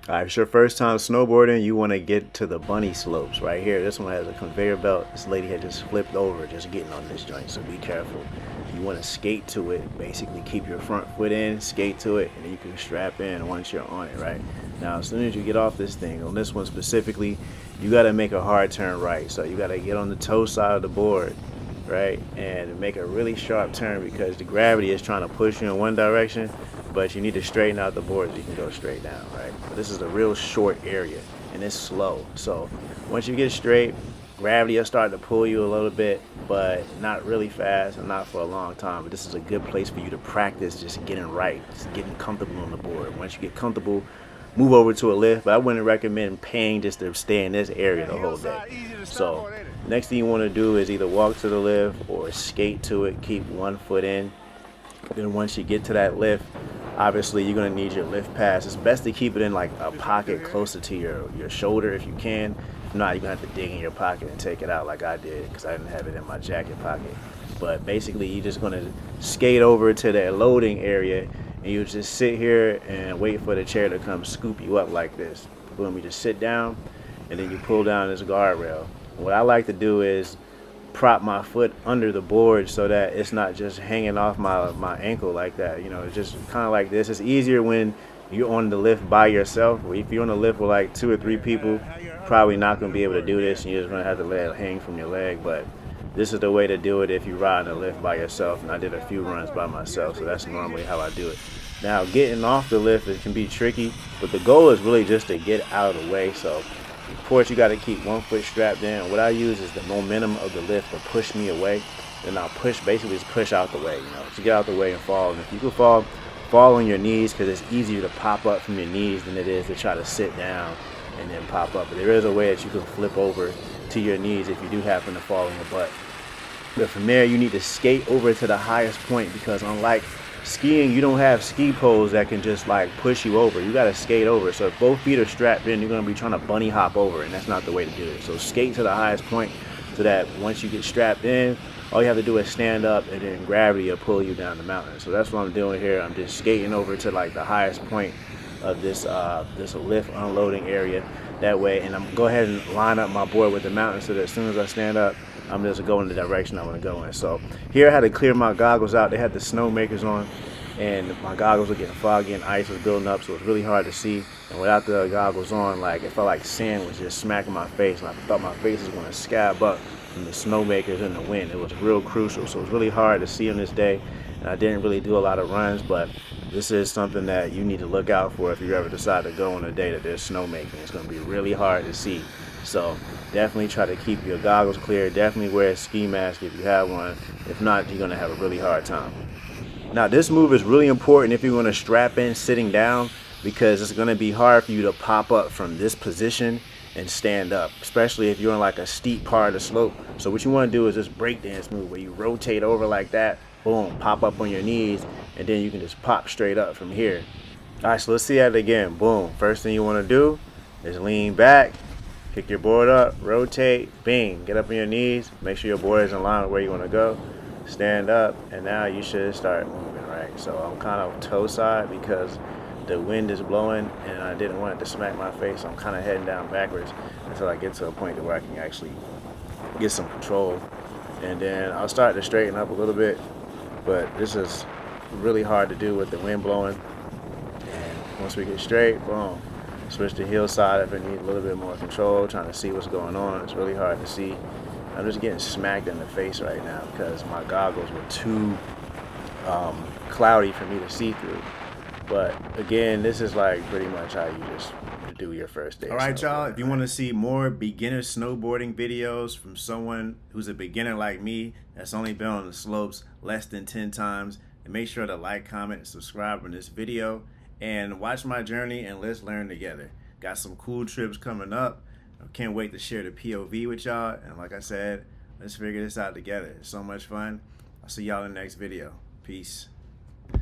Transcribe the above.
All right, it's your first time snowboarding. You want to get to the bunny slopes right here. This one has a conveyor belt. This lady had just flipped over just getting on this joint, so be careful. You want to skate to it. Basically, keep your front foot in, skate to it, and then you can strap in once you're on it, right? Now, as soon as you get off this thing, on this one specifically, you got to make a hard turn right. So you got to get on the toe side of the board, right, and make a really sharp turn because the gravity is trying to push you in one direction, but you need to straighten out the board so you can go straight down, right? But this is a real short area and it's slow. So once you get straight, gravity will start to pull you a little bit, but not really fast and not for a long time. But this is a good place for you to practice just getting right, just getting comfortable on the board. Once you get comfortable, move over to a lift, but I wouldn't recommend paying just to stay in this area the whole day. So next thing you want to do is either walk to the lift or skate to it, keep one foot in. Then once you get to that lift, obviously you're going to need your lift pass. It's best to keep it in like a pocket closer to your shoulder if you can. If not, you're going to have to dig in your pocket and take it out like I did because I didn't have it in my jacket pocket. But basically you're just going to skate over to that loading area and you just sit here and wait for the chair to come scoop you up like this. Boom, you just sit down and then you pull down this guardrail. What I like to do is prop my foot under the board so that it's not just hanging off my ankle like that. You know, it's just kind of like this. It's easier when you're on the lift by yourself. If you're on the lift with like 2 or 3 people, probably not going to be able to do this and you're just going to have to let it hang from your leg. But this is the way to do it if you ride in the lift by yourself, and I did a few runs by myself, so that's normally how I do it. Now, getting off the lift, it can be tricky, but the goal is really just to get out of the way. So of course, you got to keep one foot strapped in. What I use is the momentum of the lift to push me away. Then I'll push, basically just push out the way, to get out the way and fall. And if you can fall on your knees because it's easier to pop up from your knees than it is to try to sit down and then pop up. But there is a way that you can flip over to your knees if you do happen to fall on your butt. But from there, you need to skate over to the highest point because unlike skiing, you don't have ski poles that can just like push you over. You got to skate over. So if both feet are strapped in, you're going to be trying to bunny hop over, and that's not the way to do it. So skate to the highest point so that once you get strapped in, all you have to do is stand up and then gravity will pull you down the mountain. So that's what I'm doing here. I'm just skating over to like the highest point of this lift unloading area that way, and I'm go ahead and line up my board with the mountain so that as soon as I stand up, I'm just going in the direction I want to go in. So here I had to clear my goggles out. They had the snowmakers on, and my goggles were getting foggy and ice was building up, so it was really hard to see. And without the goggles on, like it felt like sand was just smacking my face, and I thought my face was going to scab up from the snowmakers in the wind. It was real crucial, so it was really hard to see on this day. And I didn't really do a lot of runs, but this is something that you need to look out for if you ever decide to go on a day that there's snowmaking. It's going to be really hard to see. So definitely try to keep your goggles clear. Definitely wear a ski mask if you have one. If not, you're going to have a really hard time. Now, this move is really important if you're going to strap in sitting down because it's going to be hard for you to pop up from this position and stand up, especially if you're on like a steep part of the slope. So what you want to do is this breakdance move where you rotate over like that, boom, pop up on your knees, and then you can just pop straight up from here. All right, so let's see that again. Boom. First thing you want to do is lean back, pick your board up, rotate, bing, get up on your knees, make sure your board is in line with where you want to go, stand up, and now you should start moving, right? So I'm kind of toe side because the wind is blowing and I didn't want it to smack my face, so I'm kind of heading down backwards until I get to a point where I can actually get some control. And then I'll start to straighten up a little bit, but this is really hard to do with the wind blowing. And once we get straight, boom, switch to heel side if I need a little bit more control, trying to see what's going on. It's really hard to see. I'm just getting smacked in the face right now because my goggles were too cloudy for me to see through. But again, this is like pretty much how you just do your first day. All right, y'all, if you want to see more beginner snowboarding videos from someone who's a beginner like me that's only been on the slopes less than 10 times, then make sure to like, comment, and subscribe on this video and watch my journey and let's learn together. Got some cool trips coming up. I can't wait to share the POV with y'all. And like I said, let's figure this out together. It's so much fun. I'll see y'all in the next video. Peace.